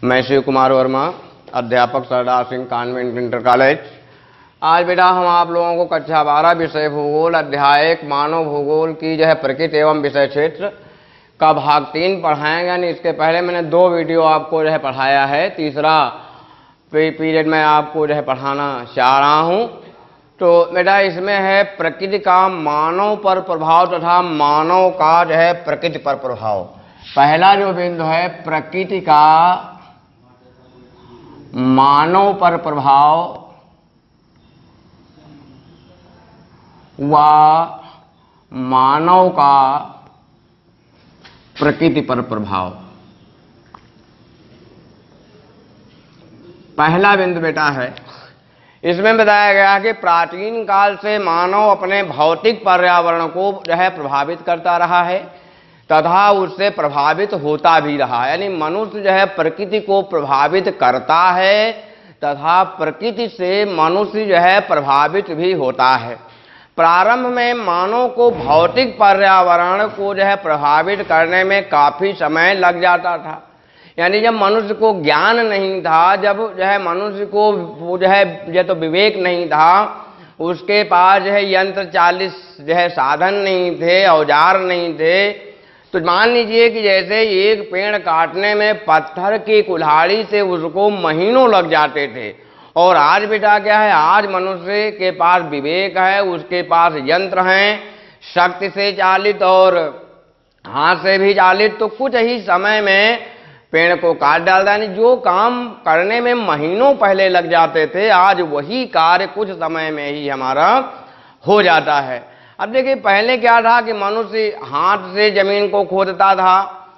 मैं शिव कुमार वर्मा, अध्यापक Sardar Singh convent inter college. आज बेटा हम आप लोगों को कक्षा 12 विषय भूगोल अध्याय 1 मानव भूगोल की प्रकृति एवं विषय क्षेत्र का भाग 3 पढ़ाएंगे। यानी इसके पहले मैंने 2 वीडियो आपको पढ़ाया है, तीसरा पीरियड में आपको पढ़ाना चाह रहा हूँ। तो बेटा इसमें है प्रकृति का मानव पर प्रभाव तथा मानव का प्रकृति पर प्रभाव। पहला जो बिंदु है प्रकृति का मानव पर प्रभाव व मानव का प्रकृति पर प्रभाव। पहला बिंदु बेटा है, इसमें बताया गया कि प्राचीन काल से मानव अपने भौतिक पर्यावरण को प्रभावित करता रहा है तथा उससे प्रभावित होता भी रहा। यानी मनुष्य प्रकृति को प्रभावित करता है तथा प्रकृति से मनुष्य प्रभावित भी होता है। प्रारंभ में मानव को भौतिक पर्यावरण को प्रभावित करने में काफी समय लग जाता था। यानी जब मनुष्य को ज्ञान नहीं था, जब मनुष्य को तो विवेक नहीं था, उसके पास यंत्र चालित साधन नहीं थे, औजार नहीं थे। तो मान लीजिए कि जैसे एक पेड़ काटने में पत्थर की कुल्हाड़ी से उसको महीनों लग जाते थे, और आज बेटा क्या है, आज मनुष्य के पास विवेक है, उसके पास यंत्र हैं शक्ति से चालित और हाथ से भी चालित, तो कुछ ही समय में पेड़ को काट डालता है। जो काम करने में महीनों पहले लग जाते थे, आज वही कार्य कुछ समय में ही हमारा हो जाता है। अब देखिए पहले क्या था कि मनुष्य हाथ से जमीन को खोदता था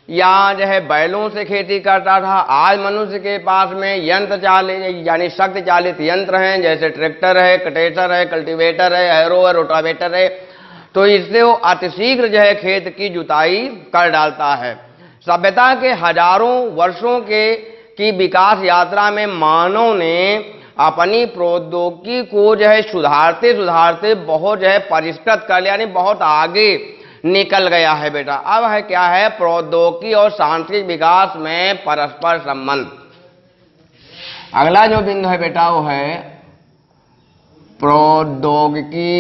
या बैलों से खेती करता था। आज मनुष्य के पास में यंत्र चालित यानी शक्ति चालित यंत्र हैं, जैसे ट्रैक्टर है, कटेसर है, कल्टीवेटर है, हैरो है, रोटावेटर है। तो इससे वो अतिशीघ्र खेत की जुताई कर डालता है। सभ्यता के हजारों वर्षों की विकास यात्रा में मानव ने अपनी प्रौद्योगिकी को सुधारते सुधारते बहुत परिष्कृत कर लिया, यानी बहुत आगे निकल गया है बेटा। अब है क्या है, प्रौद्योगिकी और सांस्कृतिक विकास में परस्पर संबंध। अगला जो बिंदु है बेटा वो है प्रौद्योगिकी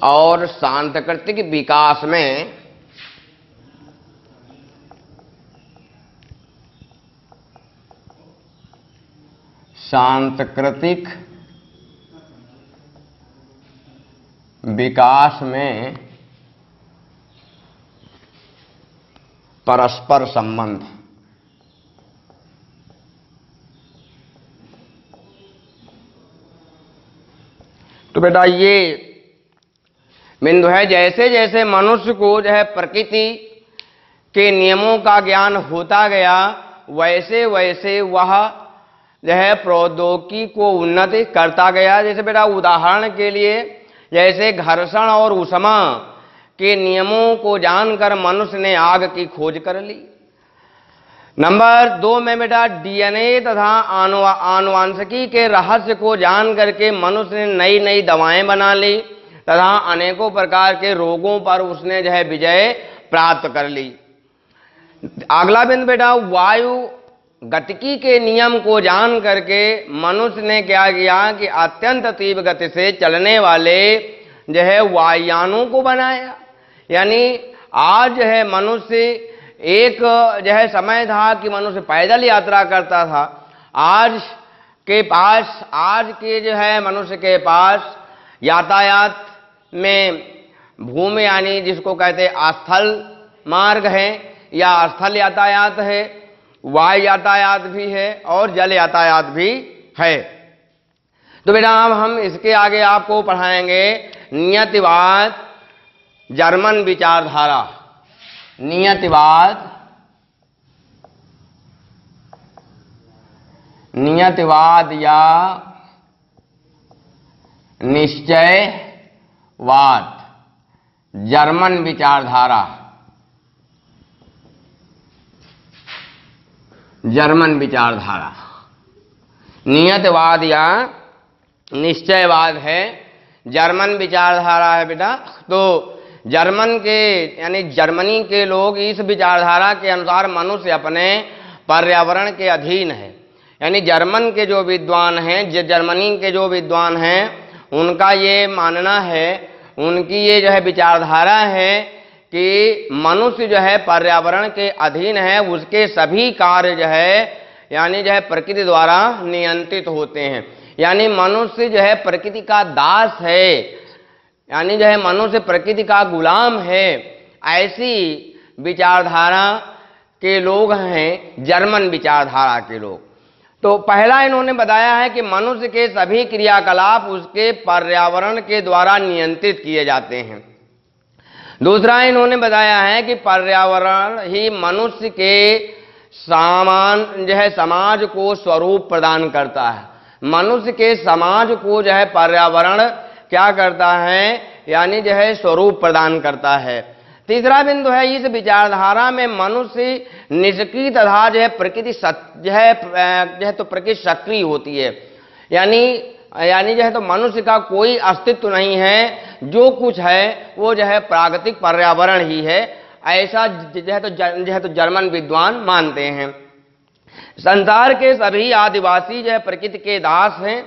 और सांस्कृतिक विकास में परस्पर संबंध। तो बेटा ये बिंदु है, जैसे जैसे मनुष्य को प्रकृति के नियमों का ज्ञान होता गया, वैसे वैसे वह प्रौद्योगिकी को उन्नति करता गया। जैसे बेटा उदाहरण के लिए, जैसे घर्षण और ऊष्मा के नियमों को जानकर मनुष्य ने आग की खोज कर ली। नंबर 2 में बेटा डीएनए तथा आनुवांशिकी के रहस्य को जान करके मनुष्य ने नई नई दवाएं बना ली तथा अनेकों प्रकार के रोगों पर उसने विजय प्राप्त कर ली। अगला बिंदु बेटा वायु गतिकी के नियम को जान करके मनुष्य ने क्या किया कि अत्यंत तीव्र गति से चलने वाले वायुयानों को बनाया। यानी आज मनुष्य एक समय था कि मनुष्य पैदल यात्रा करता था। आज के मनुष्य के पास यातायात में भूमि यानी जिसको कहते स्थल मार्ग है या स्थल यातायात है, वायु यातायात भी है और जल यातायात भी है। तो बेटा अब हम इसके आगे आपको पढ़ाएंगे नियतिवाद जर्मन विचारधारा। नियतिवाद या निश्चयवाद जर्मन विचारधारा। नियतवाद या निश्चयवाद है जर्मन विचारधारा है बेटा। तो जर्मन के यानी जर्मनी के लोग इस विचारधारा के अनुसार मनुष्य अपने पर्यावरण के अधीन है। यानी जर्मन के जो विद्वान हैं, जर्मनी के जो विद्वान हैं, उनका ये मानना है, उनकी ये जो है विचारधारा है कि मनुष्य जो है पर्यावरण के अधीन है, उसके सभी कार्य जो है यानी जो है प्रकृति द्वारा नियंत्रित होते हैं। यानी मनुष्य जो है प्रकृति का दास है, यानी जो है मनुष्य प्रकृति का गुलाम है। ऐसी विचारधारा के लोग हैं जर्मन विचारधारा के लोग। तो पहला इन्होंने बताया है कि मनुष्य के सभी क्रियाकलाप उसके पर्यावरण के द्वारा नियंत्रित किए जाते हैं। दूसरा इन्होंने बताया है कि पर्यावरण ही मनुष्य के जो है समाज को स्वरूप प्रदान करता है। मनुष्य के समाज को जो है पर्यावरण क्या करता है, यानी जो है स्वरूप प्रदान करता है। तीसरा बिंदु है, इस विचारधारा में मनुष्य निष्क्रिय तथा जो है प्रकृति जो है तो प्रकृति सक्रिय होती है। यानी जो है तो मनुष्य का कोई अस्तित्व नहीं है, जो कुछ है वो जो है प्राकृतिक पर्यावरण ही है। ऐसा जो है तो जर्मन विद्वान मानते हैं। संसार के सभी आदिवासी जो है प्रकृति के दास हैं,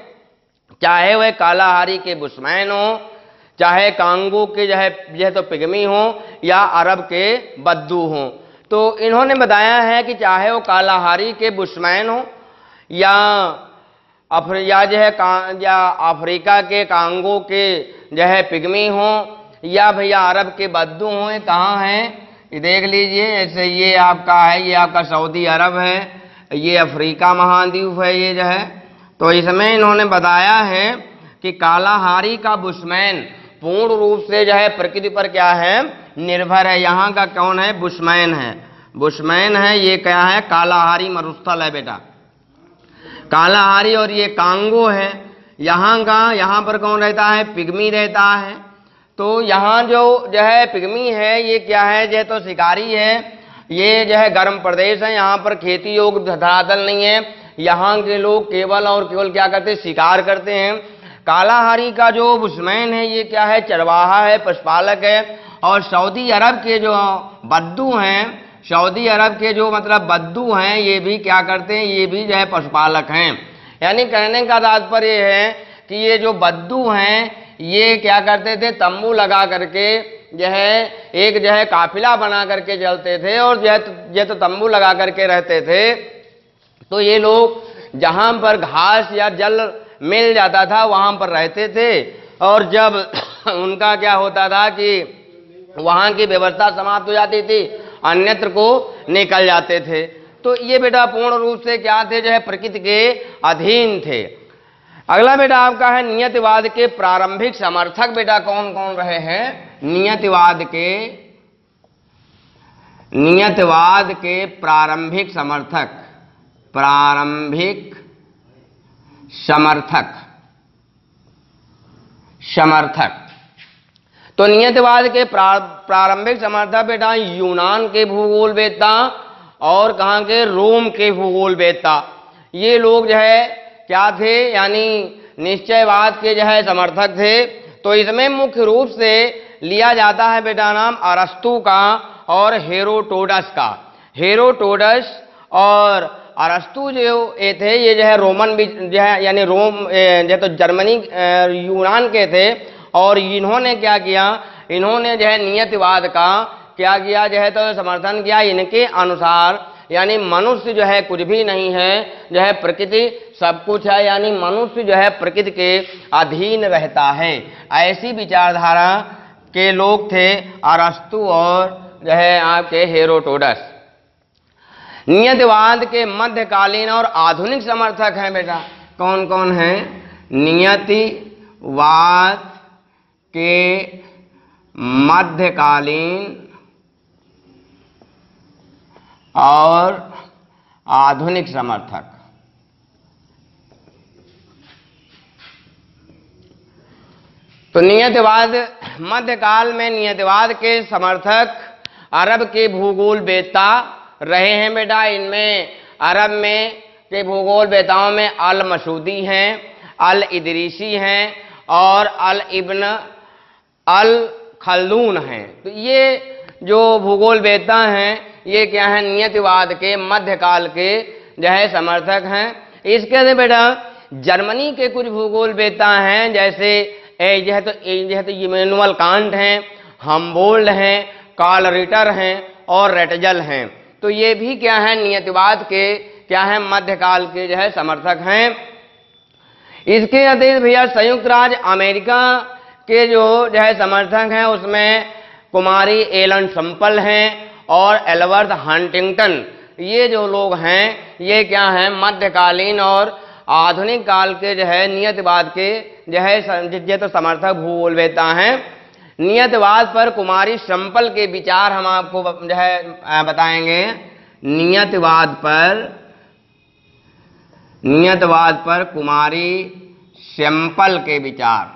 चाहे वह कालाहारी के बुशमैन हो, चाहे कांगो के जो है तो पिग्मी हो, या अरब के बद्दू हो। तो इन्होंने बताया है कि चाहे वो कालाहारी के बुशमैन हो या जो है या अफ्रीका के कांगो के जो है पिग्मी हो, या भैया अरब के बद्दू हो। ये कहाँ है ये देख लीजिए। ऐसे ये आपका है, ये आपका सऊदी अरब है, ये अफ्रीका महाद्वीप है ये जो है। तो इसमें इन्होंने बताया है कि कालाहारी का बुशमैन पूर्ण रूप से जो है प्रकृति पर क्या है, निर्भर है। यहाँ का कौन है, बुशमैन है। बुशमैन है, ये क्या है, कालाहारी मरुस्थल है बेटा, कालाहारी। और ये कांगो है, यहाँ पर कौन रहता है, पिग्मी रहता है। तो यहाँ जो है पिग्मी है, ये क्या है, जो तो शिकारी है। ये जो है गर्म प्रदेश है, यहाँ पर खेती योग्य धरातल नहीं है। यहाँ के लोग केवल और केवल क्या करते हैं, शिकार करते हैं। कालाहारी का जो बुशमैन है, ये क्या है, चरवाहा है, पशुपालक है। और सऊदी अरब के जो बद्दू हैं, सऊदी अरब के जो मतलब बद्दू हैं, ये भी क्या करते हैं, ये भी जो है पशुपालक हैं। यानी कहने का तात्पर्य है कि ये जो बद्दू हैं, ये क्या करते थे, तंबू लगा करके जो है एक जो है काफिला बना करके चलते थे, और जो तो तंबू लगा करके रहते थे। तो ये लोग जहाँ पर घास या जल मिल जाता था वहाँ पर रहते थे, और जब उनका क्या होता था कि वहाँ की व्यवस्था समाप्त हो जाती थी, अन्यत्र को निकल जाते थे। तो ये बेटा पूर्ण रूप से क्या थे, जो है प्रकृति के अधीन थे। अगला बेटा आपका है नियतिवाद के प्रारंभिक समर्थक। बेटा कौन कौन रहे हैं, नियतिवाद के प्रारंभिक समर्थक। तो नियतिवाद के प्रारंभिक समर्थक बेटा यूनान के भूगोलवेत्ता और कहाँ के, रोम के भूगोलवेत्ता। ये लोग जो है क्या थे, यानी निश्चयवाद के जो है समर्थक थे। तो इसमें मुख्य रूप से लिया जाता है बेटा नाम अरस्तु का और हेरोडोटस का। हेरोडोटस और अरस्तु जो ये थे, ये जो है रोमन जो है यानी रोम जो तो जर्मनी यूनान के थे। और इन्होंने क्या किया, इन्होंने जो है नियतिवाद का क्या किया, जो है तो समर्थन किया। इनके अनुसार यानी मनुष्य जो है कुछ भी नहीं है, जो है प्रकृति सब कुछ है, यानी मनुष्य जो है प्रकृति के अधीन रहता है। ऐसी विचारधारा के लोग थे अरस्तु और जो है आपके हेरोडोटस। नियतिवाद के मध्यकालीन और आधुनिक समर्थक हैं बेटा कौन कौन हैं, नियतिवाद के मध्यकालीन और आधुनिक समर्थक। तो नियतिवाद मध्यकाल में नियतिवाद के समर्थक अरब के भूगोलवेत्ता रहे हैं बेटा। इनमें अरब में के भूगोलवेत्ताओं में अल मसूदी हैं, अल इदरीसी हैं और अल इब्न अल खल्दून हैं। तो ये जो भूगोल वेत्ता हैं ये क्या है, नियतिवाद के मध्यकाल के जो है समर्थक हैं। इसके अंदर बेटा जर्मनी के कुछ भूगोल वेत्ता हैं, जैसे जो है तो इमैनुअल कांट हैं, हमबोल्ड हैं, कार्ल रिटर हैं और रेटजल हैं। तो ये भी क्या है, नियतिवाद के क्या है, मध्यकाल के जो है समर्थक हैं। इसके अतिरिक्त भैया संयुक्त राज्य अमेरिका के जो है समर्थक हैं उसमें कुमारी एलन संपल हैं और एल्बर्ट हंटिंगटन, ये जो लोग हैं ये क्या हैं, मध्यकालीन और आधुनिक काल के जो है नियतिवाद के जो है तो समर्थक भूगोलवेत्ता हैं। नियतिवाद पर कुमारी संपल के विचार हम आपको जो है बताएंगे। नियतिवाद पर कुमारी सैंपल के विचार।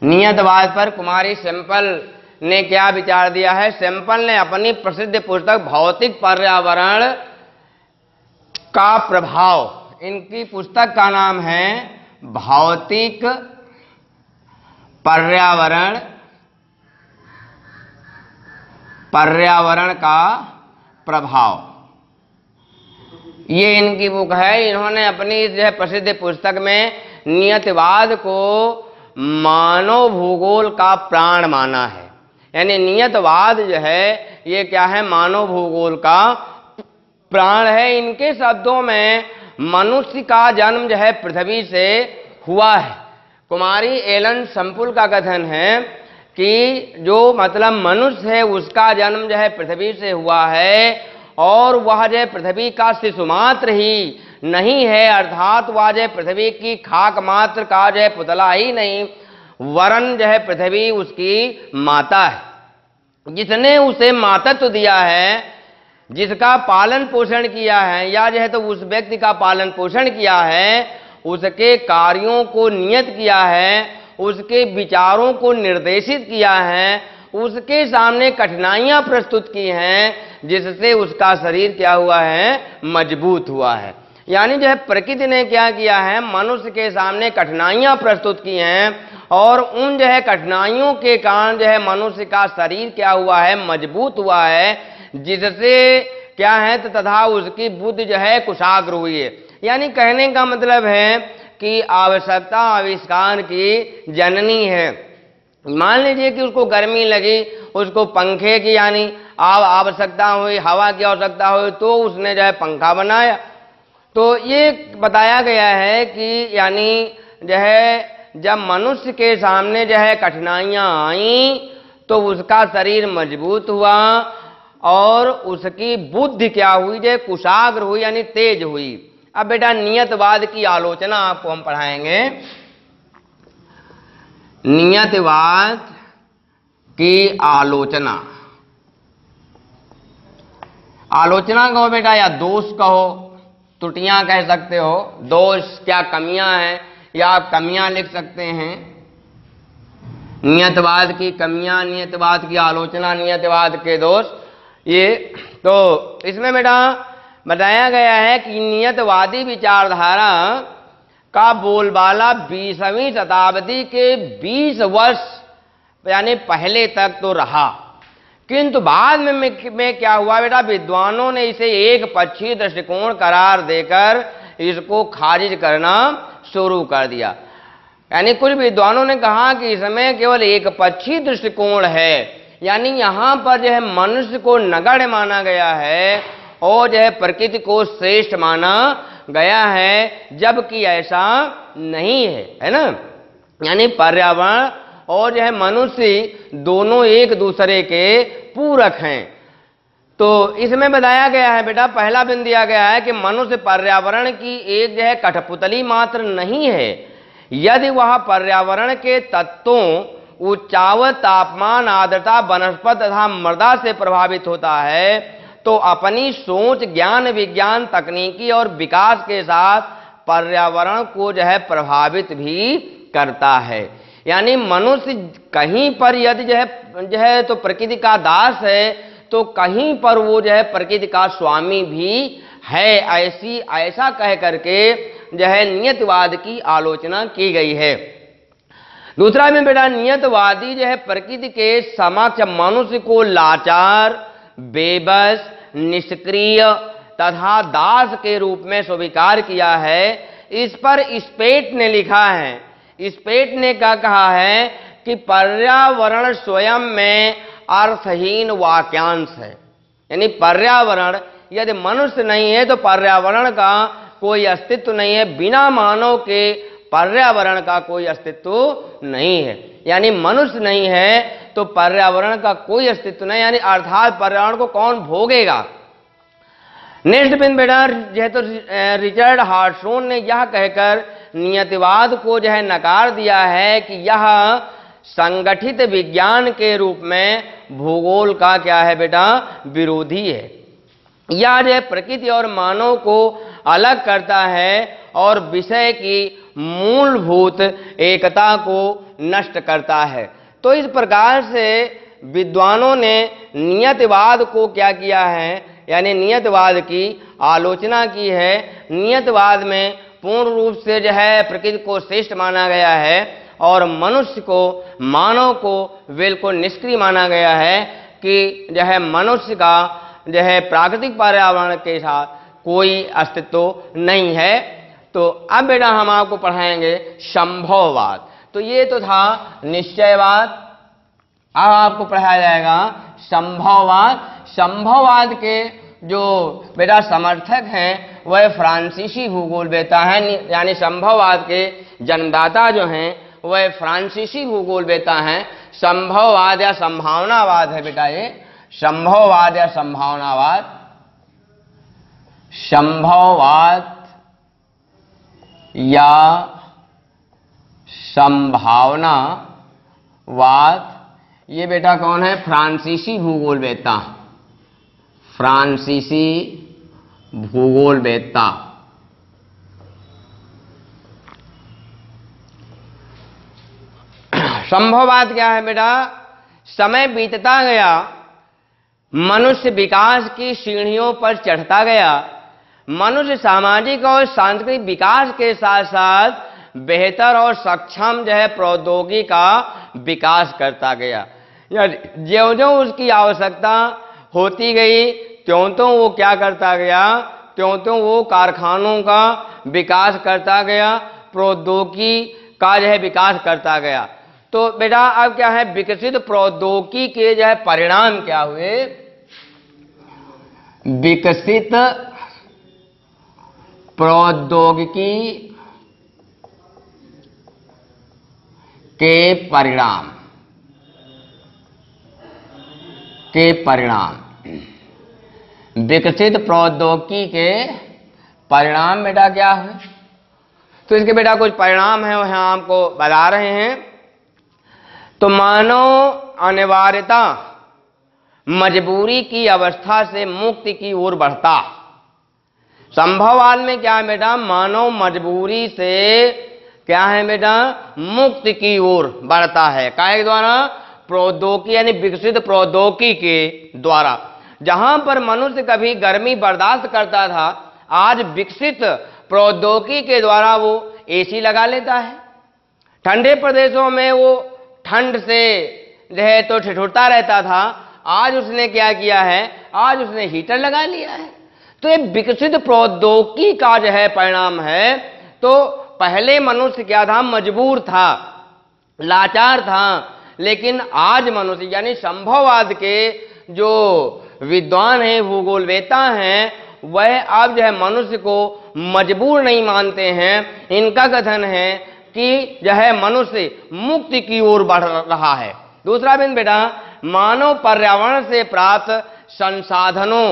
नियतिवाद पर कुमारी सैंपल ने क्या विचार दिया है? सैंपल ने अपनी प्रसिद्ध पुस्तक भौतिक पर्यावरण का प्रभाव, इनकी पुस्तक का नाम है भौतिक पर्यावरण का प्रभाव, ये इनकी बुक है। इन्होंने अपनी इस जो है प्रसिद्ध पुस्तक में नियतिवाद को मानव भूगोल का प्राण माना है। यानी नियतिवाद जो है ये क्या है, मानव भूगोल का प्राण है। इनके शब्दों में मनुष्य का जन्म जो है पृथ्वी से हुआ है। कुमारी एलन संपुल का कथन है कि जो मतलब मनुष्य है उसका जन्म जो है पृथ्वी से हुआ है और वह जो है पृथ्वी का शिशु मात्र ही नहीं है, अर्थात वह जो है पृथ्वी की खाक मात्र का जो है पुतला ही नहीं, वरन जो है पृथ्वी उसकी माता है। जिसने उसे मातत्व दिया है, जिसका पालन पोषण किया है, या जो है तो उस व्यक्ति का पालन पोषण किया है, उसके कार्यों को नियत किया है, उसके विचारों को निर्देशित किया है, उसके सामने कठिनाइयां प्रस्तुत की हैं, जिससे उसका शरीर क्या हुआ है, मजबूत हुआ है। यानी जो है प्रकृति ने क्या किया है, मनुष्य के सामने कठिनाइयां प्रस्तुत की हैं और उन जो है कठिनाइयों के कारण जो है मनुष्य का शरीर क्या हुआ है, मजबूत हुआ है, जिससे क्या है तो तथा उसकी बुद्धि जो है कुशाग्र हुई है। यानी कहने का मतलब है कि आवश्यकता आविष्कार की जननी है। मान लीजिए कि उसको गर्मी लगी, उसको पंखे की यानी आवश्यकता हुई, हवा की आवश्यकता हुई, तो उसने जो है पंखा बनाया। तो ये बताया गया है कि यानी जो है जब मनुष्य के सामने जो है कठिनाइयां आई तो उसका शरीर मजबूत हुआ और उसकी बुद्धि क्या हुई, जो कुशाग्र हुई यानी तेज हुई। अब बेटा नियतवाद की आलोचना आपको हम पढ़ाएंगे। नियतवाद की आलोचना, आलोचना कहो बेटा या दोष कहो, त्रुटियां कह सकते हो, दोष क्या कमियां हैं या आप कमियां लिख सकते हैं। नियतवाद की कमियां, नियतवाद की आलोचना, नियतवाद के दोष, ये तो इसमें बेटा बताया गया है कि नियतवादी विचारधारा का बोलबाला 20वीं शताब्दी के 20 वर्ष यानी पहले तक तो रहा, किंतु बाद में क्या हुआ बेटा, विद्वानों ने इसे एक पक्षीय दृष्टिकोण करार देकर इसको खारिज करना शुरू कर दिया। यानी कुछ विद्वानों ने कहा कि इसमें केवल एक पक्षीय दृष्टिकोण है, यानी यहाँ पर जो है मनुष्य को नगण्य माना गया है और जो है प्रकृति को श्रेष्ठ माना गया है, जबकि ऐसा नहीं है, है ना। यानी पर्यावरण और जो है मनुष्य दोनों एक दूसरे के पूरक हैं। तो इसमें बताया गया है बेटा, पहला बिंदु दिया गया है कि मनुष्य पर्यावरण की एक जो है कठपुतली मात्र नहीं है। यदि वह पर्यावरण के तत्वों उच्चावत, तापमान, आर्द्रता, वनस्पति तथा मृदा से प्रभावित होता है, तो अपनी सोच, ज्ञान, विज्ञान, तकनीकी और विकास के साथ पर्यावरण को जो है प्रभावित भी करता है। यानी मनुष्य कहीं पर यदि जो है तो प्रकृति का दास है, तो कहीं पर वो जो है प्रकृति का स्वामी भी है। ऐसा कह करके जो है नियतिवाद की आलोचना की गई है। दूसरा में बेटा नियतवादी जो है प्रकृति के समक्ष मनुष्य को लाचार, बेबस, निष्क्रिय तथा दास के रूप में स्वीकार किया है। इस पर स्पेट ने लिखा है, स्पेट ने क्या कहा है कि पर्यावरण स्वयं में अर्थहीन वाक्यांश है। यानी पर्यावरण यदि मनुष्य नहीं है तो पर्यावरण का कोई अस्तित्व नहीं है, बिना मानव के पर्यावरण का कोई अस्तित्व नहीं है। यानी मनुष्य नहीं है तो पर्यावरण का कोई अस्तित्व नहीं, यानी अर्थात पर्यावरण को कौन भोगेगा। नेक्स्ट बिन बेटा तो रिचर्ड हार्टशॉन ने यह कहकर नियतिवाद को जो है नकार दिया है कि यह संगठित विज्ञान के रूप में भूगोल का क्या है बेटा, विरोधी है। यह जो है प्रकृति और मानव को अलग करता है और विषय की मूलभूत एकता को नष्ट करता है। तो इस प्रकार से विद्वानों ने नियतिवाद को क्या किया है, यानी नियतिवाद की आलोचना की है। नियतिवाद में पूर्ण रूप से जो है प्रकृति को श्रेष्ठ माना गया है और मनुष्य को, मानव को बिल्कुल निष्क्रिय माना गया है कि जो है मनुष्य का जो है प्राकृतिक पर्यावरण के साथ कोई अस्तित्व नहीं है। तो अब बेटा हम आपको पढ़ाएंगे संभववाद। तो ये तो था निश्चयवाद, अब आपको पढ़ाया जाएगा संभववाद। संभववाद के जो बेटा समर्थक हैं वह फ्रांसीसी भूगोलवेत्ता हैं, यानी संभववाद के जन्मदाता जो हैं वह फ्रांसीसी भूगोलवेत्ता हैं। संभववाद या संभावनावाद है बेटा ये, संभववाद या संभावनावाद। संभववाद या संभावनावाद, ये बेटा कौन है, फ्रांसीसी भूगोलवेत्ता, फ्रांसीसी भूगोलवेत्ता। संभववाद क्या है बेटा, समय बीतता गया, मनुष्य विकास की सीढ़ियों पर चढ़ता गया, मनुष्य सामाजिक और सांस्कृतिक विकास के साथ साथ बेहतर और सक्षम जो है प्रौद्योगिकी का विकास करता गया। ज्यों-ज्यों उसकी आवश्यकता होती गई त्यों-त्यों वो क्या करता गया, त्यों-त्यों वो कारखानों का विकास करता गया, प्रौद्योगिकी का जो है विकास करता गया। तो बेटा अब क्या है, विकसित प्रौद्योगिकी के जो है परिणाम क्या हुए, विकसित प्रौद्योगिकी के परिणाम विकसित प्रौद्योगिकी के परिणाम बेटा क्या है। तो इसके बेटा कुछ परिणाम है वो यहाँ आपको बता रहे हैं। तो मानव अनिवार्यता मजबूरी की अवस्था से मुक्ति की ओर बढ़ता। संभववाद में क्या है बेटा, मानव मजबूरी से क्या है बेटा, मुक्ति की ओर बढ़ता है। काहे द्वारा, प्रौद्योगिकी यानी विकसित प्रौद्योगिकी के द्वारा। जहां पर मनुष्य कभी गर्मी बर्दाश्त करता था, आज विकसित प्रौद्योगिकी के द्वारा वो एसी लगा लेता है। ठंडे प्रदेशों में वो ठंड से जो है तो ठिठुरता रहता था, आज उसने क्या किया है, आज उसने हीटर लगा लिया है। तो ये विकसित प्रौद्योगिकी का जो है परिणाम है। तो पहले मनुष्य क्या था, मजबूर था, लाचार था, लेकिन आज मनुष्य यानी संभववाद के जो विद्वान हैं, भूगोलवेत्ता हैं, वह अब जो है मनुष्य को मजबूर नहीं मानते हैं। इनका कथन है कि जो है मनुष्य मुक्ति की ओर बढ़ रहा है। दूसरा बिंदु बेटा, मानव पर्यावरण से प्राप्त संसाधनों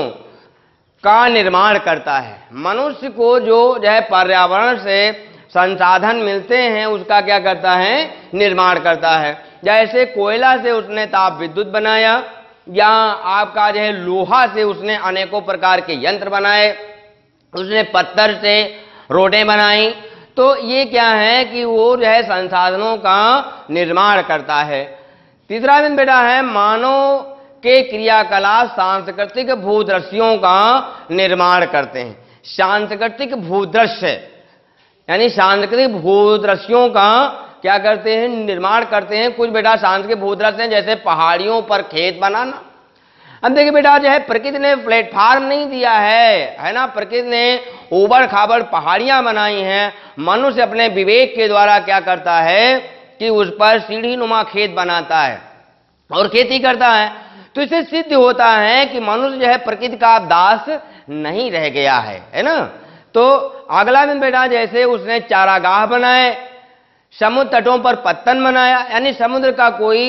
का निर्माण करता है। मनुष्य को जो है पर्यावरण से संसाधन मिलते हैं उसका क्या करता है, निर्माण करता है। जैसे कोयला से उसने ताप विद्युत बनाया, या आपका जो है लोहा से उसने अनेकों प्रकार के यंत्र बनाए, उसने पत्थर से रोडें बनाई। तो ये क्या है कि वो जो है संसाधनों का निर्माण करता है। तीसरा बिंदु बेटा है, मानव के क्रियाकलाप सांस्कृतिक भूदृश्यों का निर्माण करते हैं। सांस्कृतिक भूदृश्य यानी सांस्कृतिक भूदृश्यों का क्या करते हैं, निर्माण करते हैं। कुछ बेटा सांस्कृतिक भूदृश्य हैं, जैसे पहाड़ियों पर खेत बनाना। अब देखिए बेटा, जो है प्रकृति ने प्लेटफार्म नहीं दिया है ना, प्रकृति ने ऊबड़ खाबड़ पहाड़ियां बनाई हैं। मनुष्य अपने विवेक के द्वारा क्या करता है कि उस पर सीढ़ी नुमा खेत बनाता है और खेती करता है। तो इससे सिद्ध होता है कि मनुष्य जो है प्रकृति का दास नहीं रह गया है ना। तो अगला दिन बेटा, जैसे उसने चारागाह बनाए, समुद्र तटों पर पत्तन बनाया, यानी समुद्र का कोई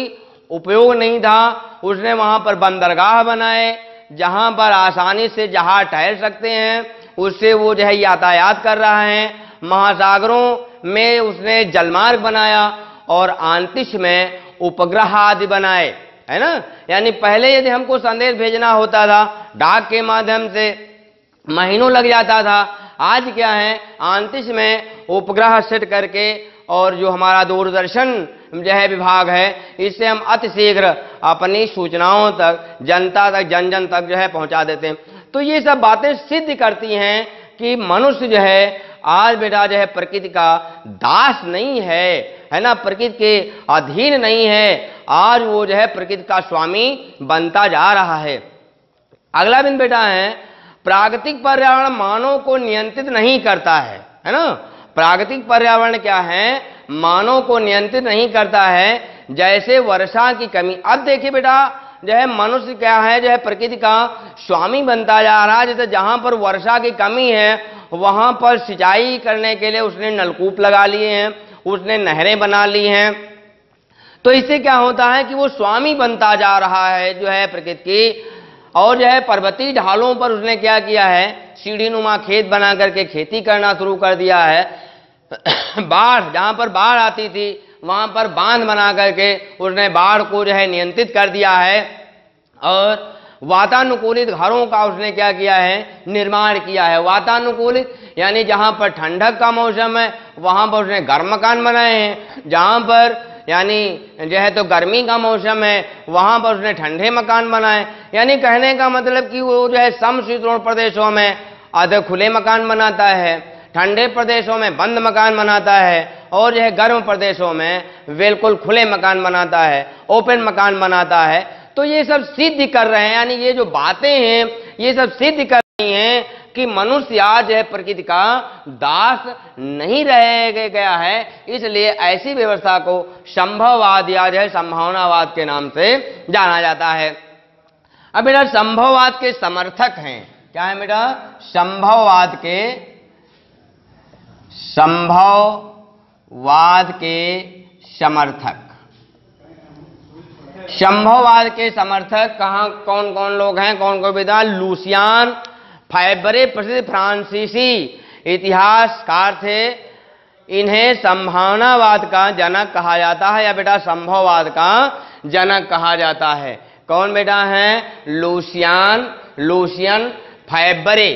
उपयोग नहीं था, उसने वहां पर बंदरगाह बनाए जहां पर आसानी से जहाज ठहर सकते हैं, उससे वो जो है यातायात कर रहा है। महासागरों में उसने जलमार्ग बनाया और अंतरिक्ष में उपग्रह आदि बनाए, है ना। यानी पहले यदि हमको संदेश भेजना होता था डाक के माध्यम से, महीनों लग जाता था। आज क्या है, अंतरिक्ष में उपग्रह सेट करके और जो हमारा दूरदर्शन जो है विभाग है, इससे हम अतिशीघ्र अपनी सूचनाओं तक, जनता तक, जन जन तक जो है पहुंचा देते हैं। तो ये सब बातें सिद्ध करती हैं कि मनुष्य जो है आज बेटा जो है प्रकृति का दास नहीं है ना, प्रकृति के अधीन नहीं है। आज वो जो है प्रकृति का स्वामी बनता जा रहा है। अगला दिन बेटा है, प्राकृतिक पर्यावरण मानव को नियंत्रित नहीं करता है ना। प्राकृतिक पर्यावरण क्या है, मानव को नियंत्रित नहीं करता है। जैसे वर्षा की कमी, अब देखिए बेटा जो है मनुष्य क्या है, जो है प्रकृति का स्वामी बनता जा रहा है। जैसे जहां पर वर्षा की कमी है वहां पर सिंचाई करने के लिए उसने नलकूप लगा लिए हैं, उसने नहरें बना ली हैं। तो इससे क्या होता है कि वो स्वामी बनता जा रहा है जो है प्रकृति की। और जो है पर्वतीय ढालों पर उसने क्या किया है, सीढ़ी नुमा खेत बना करके खेती करना शुरू कर दिया है। बाढ़, जहां पर बाढ़ आती थी वहां पर बांध बना करके उसने बाढ़ को जो है नियंत्रित कर दिया है। और वातानुकूलित घरों का उसने क्या किया है, निर्माण किया है। वातानुकूलित यानी जहां पर ठंडक का मौसम है वहां पर उसने गर्म मकान बनाए हैं, जहां पर यानी जो है तो गर्मी का मौसम है वहां पर उसने ठंडे मकान बनाए। यानी कहने का मतलब कि वो जो है समशीतोष्ण प्रदेशों में आधे खुले मकान बनाता है, ठंडे प्रदेशों में बंद मकान बनाता है, और जो है गर्म प्रदेशों में बिल्कुल खुले मकान बनाता है, ओपन मकान बनाता है। तो ये सब सिद्ध कर रहे हैं, यानी ये जो बातें हैं ये सब सिद्ध कर रही हैं कि मनुष्य आज है प्रकृति का दास नहीं रह गया है। इसलिए ऐसी व्यवस्था को संभववाद या जो है संभावनावाद के नाम से जाना जाता है। अब बेटा संभववाद के समर्थक हैं, क्या है बेटा, संभववाद के समर्थक। संभववाद के समर्थक कहाँ कौन कौन लोग हैं, कौन कौन बेटा, लुसियान फाइबरे प्रसिद्ध फ्रांसीसी इतिहासकार थे। इन्हें संभावनावाद का जनक कहा जाता है या बेटा संभववाद का जनक कहा जाता है। कौन बेटा है, लुसियन फाइबरे,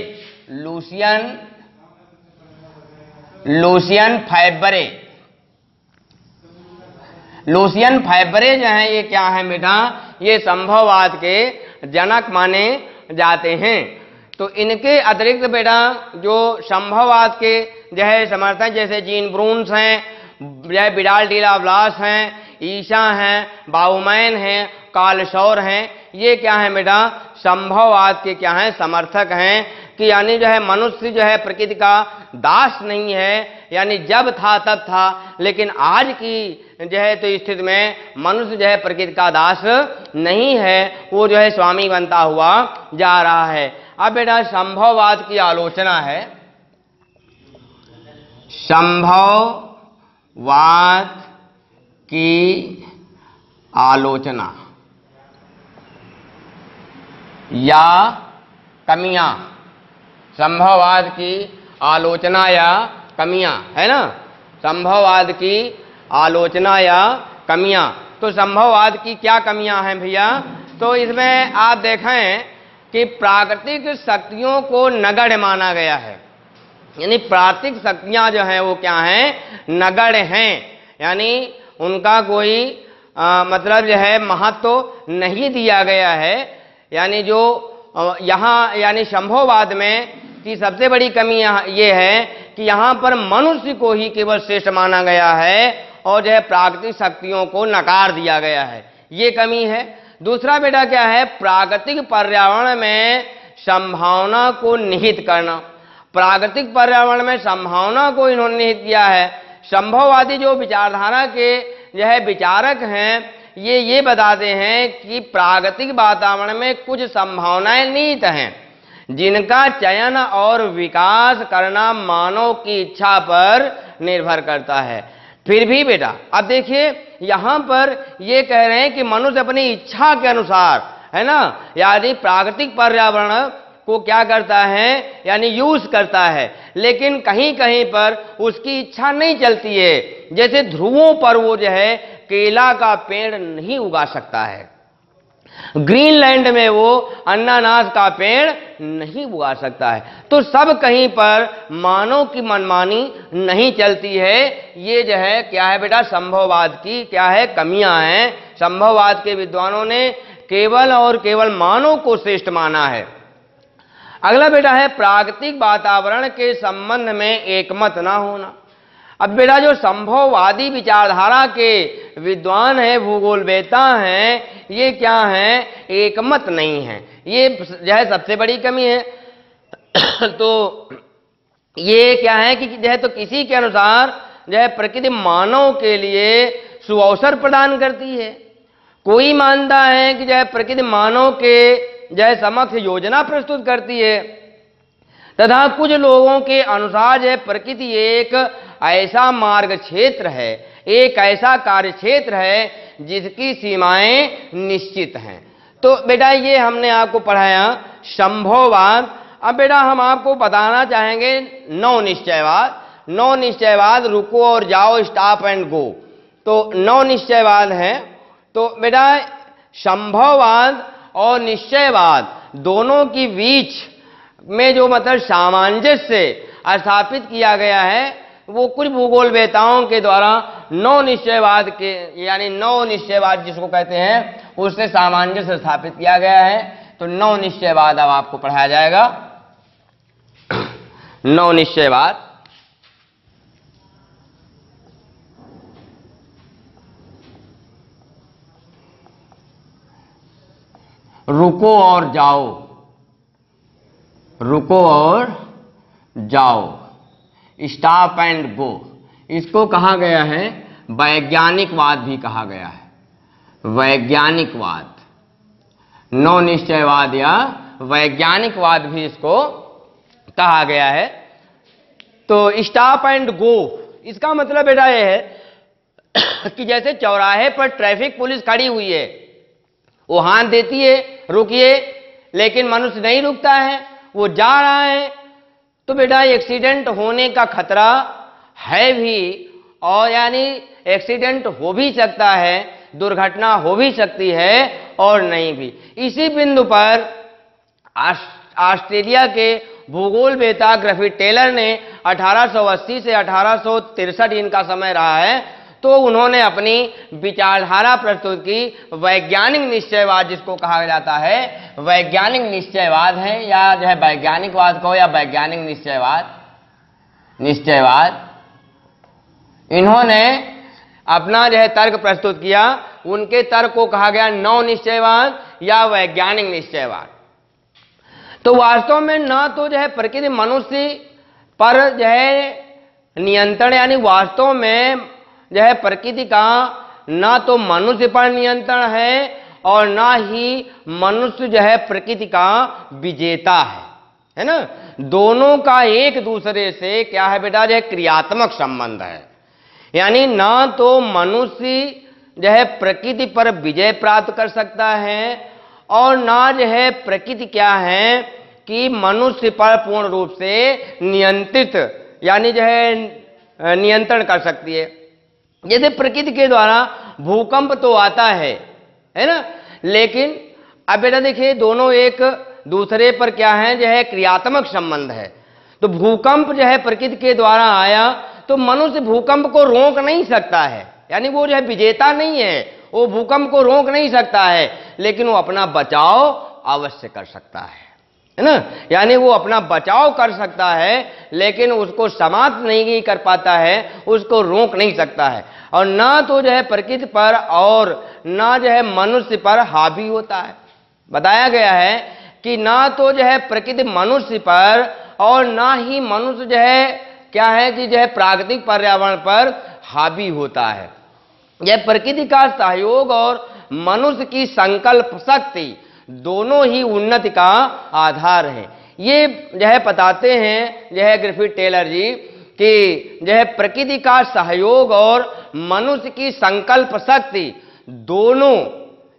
लुसियन फाइबरे जो है ये क्या है बेटा, ये संभववाद के जनक माने जाते हैं। तो इनके अतिरिक्त बेटा जो संभववाद के जो है समर्थक जैसे जीन ब्रून्स हैं, जो है विडाल डी लाप्लास हैं, ईशा हैं, बाउमैन हैं, कार्ल सौर हैं, ये क्या है बेटा संभववाद के क्या हैं, समर्थक हैं। कि यानी जो है मनुष्य जो है प्रकृति का दास नहीं है, यानी जब था तब था, लेकिन आज की जो है तो स्थिति में मनुष्य जो है प्रकृति का दास नहीं है, वो जो है स्वामी बनता हुआ जा रहा है। अब बेटा संभववाद की आलोचना है। संभववाद की आलोचना या कमियां, संभववाद की आलोचना या कमियां, है ना, संभववाद की आलोचना या कमियां। तो संभववाद की क्या कमियां हैं भैया, तो इसमें आप देखें कि प्राकृतिक शक्तियों को नगण्य माना गया है। यानी प्राकृतिक शक्तियां जो हैं वो क्या हैं, नगण्य हैं, यानी उनका कोई मतलब जो है महत्व नहीं दिया गया है। यानी जो यहाँ यानी संभववाद में की सबसे बड़ी कमी ये है कि यहां पर मनुष्य को ही केवल श्रेष्ठ माना गया है और जो है प्राकृतिक शक्तियों को नकार दिया गया है, ये कमी है। दूसरा बेटा क्या है, प्राकृतिक पर्यावरण में संभावना को निहित करना। प्राकृतिक पर्यावरण में संभावना को इन्होंने निहित किया है। संभववादी जो विचारधारा के जो है विचारक हैं, ये बताते हैं कि प्राकृतिक वातावरण में कुछ संभावनाएं निहित हैं जिनका चयन और विकास करना मानव की इच्छा पर निर्भर करता है। फिर भी बेटा अब देखिए यहां पर ये कह रहे हैं कि मनुष्य अपनी इच्छा के अनुसार, है ना, यानी प्राकृतिक पर्यावरण को क्या करता है, यानी यूज करता है, लेकिन कहीं कहीं पर उसकी इच्छा नहीं चलती है। जैसे ध्रुवों पर वो जो है केला का पेड़ नहीं उगा सकता है, ग्रीनलैंड में वो अनानास का पेड़ नहीं उगा सकता है। तो सब कहीं पर मानव की मनमानी नहीं चलती है। ये जो है क्या है बेटा, संभववाद की क्या है, कमियां हैं। संभववाद के विद्वानों ने केवल और केवल मानव को श्रेष्ठ माना है। अगला बेटा है प्राकृतिक वातावरण के संबंध में एकमत ना होना। अब बेटा जो संभववादी विचारधारा के विद्वान हैं, भूगोलवेत्ता हैं, ये क्या हैं, एकमत नहीं है। ये जो है सबसे बड़ी कमी है। तो ये क्या है कि जो है तो किसी के अनुसार जो है प्रकृति मानव के लिए सुअवसर प्रदान करती है। कोई मानता है कि जो है प्रकृति मानव के जो है समक्ष योजना प्रस्तुत करती है, तथा कुछ लोगों के अनुसार जो है प्रकृति एक ऐसा मार्ग क्षेत्र है, एक ऐसा कार्य क्षेत्र है जिसकी सीमाएं निश्चित हैं। तो बेटा ये हमने आपको पढ़ाया संभववाद। अब बेटा हम आपको बताना चाहेंगे नौ निश्चयवाद। नौ निश्चयवाद, रुको और जाओ, स्टॉप एंड गो। तो नौ निश्चयवाद है। तो बेटा संभववाद और निश्चयवाद दोनों के बीच में जो मतलब सामंजस्य स्थापित किया गया है, वो कुछ भूगोलवेत्ताओं के द्वारा नौ निश्चयवाद के, यानी नौ निश्चयवाद जिसको कहते हैं, उससे सामंजस्य स्थापित किया गया है। तो नौ निश्चयवाद अब आपको पढ़ाया जाएगा। नौ निश्चयवाद। रुको और जाओ, रुको और जाओ, स्टॉप एंड गो, इसको कहा गया है वैज्ञानिकवाद भी कहा गया है। वैज्ञानिकवाद, नौ निश्चयवाद या वैज्ञानिकवाद भी इसको कहा गया है। तो स्टॉप एंड गो, इसका मतलब बेटा ये है कि जैसे चौराहे पर ट्रैफिक पुलिस खड़ी हुई है, वो हाथ देती है रुकिए, लेकिन मनुष्य नहीं रुकता है, वो जा रहा है। तो बेटा एक्सीडेंट होने का खतरा है भी, और यानी एक्सीडेंट हो भी सकता है, दुर्घटना हो भी सकती है और नहीं भी। इसी बिंदु पर ऑस्ट्रेलिया के भूगोलवेत्ता ग्रिफिथ टेलर ने 1880 से 1863 इनका समय रहा है, तो उन्होंने अपनी विचारधारा प्रस्तुत की वैज्ञानिक निश्चयवाद, जिसको कहा जाता है वैज्ञानिक निश्चयवाद है, या जो है वैज्ञानिकवाद कहो या वैज्ञानिक निश्चयवाद। इन्होंने अपना जो है तर्क प्रस्तुत किया। उनके तर्क को कहा गया नौ निश्चयवाद या वैज्ञानिक निश्चयवाद। तो वास्तव में ना तो जो है प्रकृति मनुष्य पर जो है नियंत्रण, यानी वास्तव में जो है प्रकृति का ना तो मनुष्य पर नियंत्रण है और ना ही मनुष्य जो है प्रकृति का विजेता है ना। दोनों का एक दूसरे से क्या है बेटा, जो है क्रियात्मक संबंध है। यानी ना तो मनुष्य जो है प्रकृति पर विजय प्राप्त कर सकता है और ना जो है प्रकृति क्या है कि मनुष्य पर पूर्ण रूप से नियंत्रित, यानी जो है नियंत्रण कर सकती है। जैसे प्रकृति के द्वारा भूकंप तो आता है ना, लेकिन अब बेटा देखिए दोनों एक दूसरे पर क्या है, जो है क्रियात्मक संबंध है। तो भूकंप जो है प्रकृति के द्वारा आया, तो मनुष्य भूकंप को रोक नहीं सकता है, यानी वो जो है विजेता नहीं है, वो भूकंप को रोक नहीं सकता है, लेकिन वो अपना बचाव अवश्य कर सकता है। है ना, यानी वो अपना बचाव कर सकता है लेकिन उसको समाप्त नहीं कर पाता है, उसको रोक नहीं सकता है, और ना तो जो है प्रकृति पर और ना जो है मनुष्य पर हावी होता है। बताया गया है कि ना तो जो है प्रकृति मनुष्य पर और ना ही मनुष्य जो है क्या है कि जो है प्राकृतिक पर्यावरण पर हावी होता है। यह प्रकृति का सहयोग और मनुष्य की संकल्प शक्ति दोनों ही उन्नति का आधार है। ये जो है बताते हैं जो है ग्रिफिथ टेलर जी कि जो है प्रकृति का सहयोग और मनुष्य की संकल्प शक्ति दोनों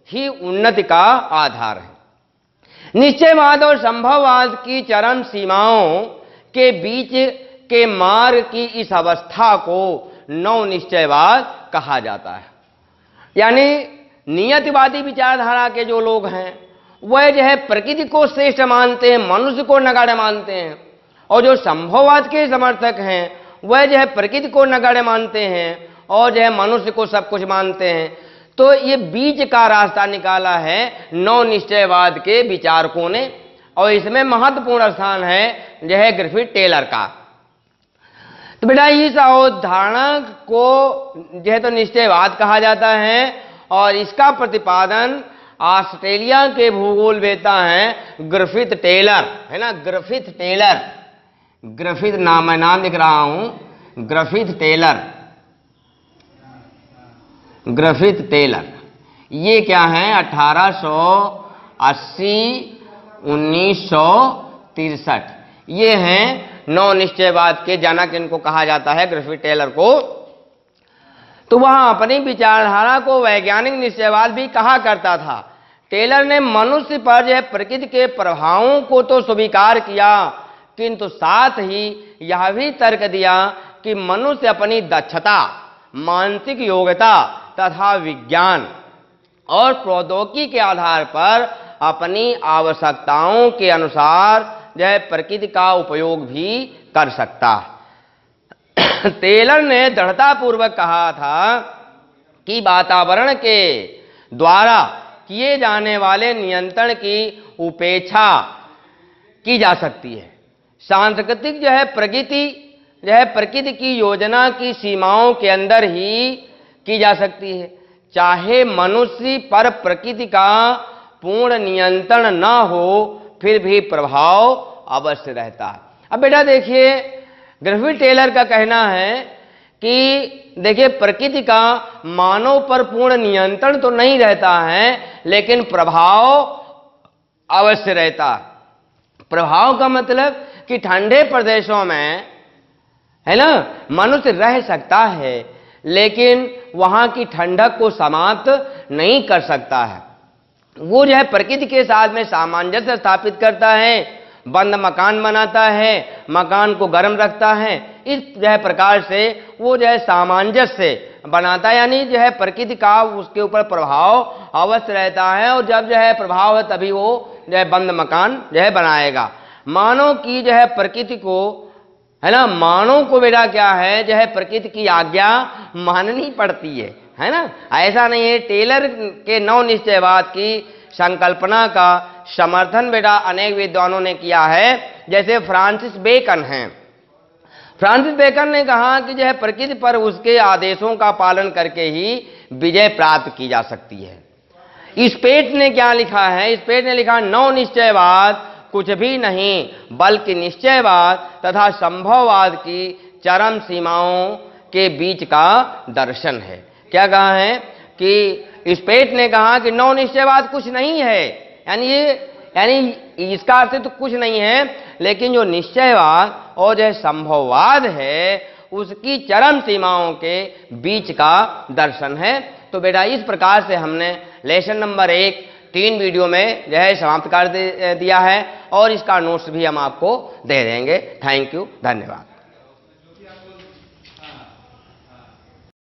ही उन्नति का आधार है। निश्चयवाद और संभववाद की चरम सीमाओं के बीच के मार्ग की इस अवस्था को नव निश्चयवाद कहा जाता है। यानी नियतिवादी विचारधारा के जो लोग हैं वह जो है प्रकृति को श्रेष्ठ मानते हैं, मनुष्य को नगण्य मानते हैं, और जो संभववाद के समर्थक हैं वह जो है प्रकृति को नगण्य मानते हैं और जो है मनुष्य को सब कुछ मानते हैं। तो ये बीच का रास्ता निकाला है नव निश्चयवाद के विचारकों ने, और इसमें महत्वपूर्ण स्थान है जो है ग्रिफिथ टेलर का। तो बेटा इस अवधारणा को जो है तो निश्चयवाद कहा जाता है, और इसका प्रतिपादन ऑस्ट्रेलिया के भूगोलवेत्ता हैं ग्रिफिथ टेलर, है ना, ग्रिफिथ टेलर, ग्रिफिथ नाम मैं नाम लिख रहा हूं, ग्रिफिथ टेलर, ग्रिफिथ टेलर। ये क्या है 1880 1963, ये हैं नव निश्चयवाद के जनक, इनको कहा जाता है ग्रिफिथ टेलर को। तो वह अपनी विचारधारा को वैज्ञानिक निश्चयवाद भी कहा करता था। टेलर ने मनुष्य पर जो है प्रकृति के प्रभावों को तो स्वीकार किया, किंतु साथ ही यह भी तर्क दिया कि मनुष्य अपनी दक्षता, मानसिक योग्यता तथा विज्ञान और प्रौद्योगिकी के आधार पर अपनी आवश्यकताओं के अनुसार जो है प्रकृति का उपयोग भी कर सकता है। टेलर ने दृढ़तापूर्वक कहा था कि वातावरण के द्वारा किए जाने वाले नियंत्रण की उपेक्षा की जा सकती है। सांस्कृतिक जो है प्रकृति जो है प्रकृति की योजना की सीमाओं के अंदर ही की जा सकती है, चाहे मनुष्य पर प्रकृति का पूर्ण नियंत्रण न हो फिर भी प्रभाव अवश्य रहता है। अब बेटा देखिए ग्रिफिथ टेलर का कहना है कि देखिए प्रकृति का मानव पर पूर्ण नियंत्रण तो नहीं रहता है लेकिन प्रभाव अवश्य रहता है। प्रभाव का मतलब कि ठंडे प्रदेशों में है ना मनुष्य रह सकता है लेकिन वहां की ठंडक को समाप्त नहीं कर सकता है। वो जो है प्रकृति के साथ में सामंजस्य स्थापित करता है, बंद मकान बनाता है, मकान को गर्म रखता है, इस जो है प्रकार से वो जो है सामंजस्य बनाता है, यानी जो है प्रकृति का उसके ऊपर प्रभाव अवश्य रहता है, और जब जो है प्रभाव है तभी वो जो है बंद मकान जो है बनाएगा। मानव की जो है प्रकृति को है ना, मानव को बेटा क्या है जो है प्रकृति की आज्ञा माननी पड़ती है ना। ऐसा नहीं है, टेलर के नव निश्चयवाद की संकल्पना का समर्थन बेटा अनेक विद्वानों ने किया है, जैसे फ्रांसिस बेकन हैं। फ्रांसिस बेकन ने कहा कि जो है प्रकृति पर उसके आदेशों का पालन करके ही विजय प्राप्त की जा सकती है। स्पेट ने क्या लिखा है, स्पेट ने लिखा नव निश्चयवाद कुछ भी नहीं बल्कि निश्चयवाद तथा संभववाद की चरम सीमाओं के बीच का दर्शन है। क्या कहा है कि स्पेट ने कहा कि नव निश्चयवाद कुछ नहीं है, यानी इसका अर्थ तो कुछ नहीं है, लेकिन जो निश्चयवाद और जो संभववाद है उसकी चरम सीमाओं के बीच का दर्शन है। तो बेटा इस प्रकार से हमने लेसन नंबर 1 3 वीडियो में जो है समाप्त कर दिया है, और इसका नोट्स भी हम आपको दे देंगे। थैंक यू, धन्यवाद।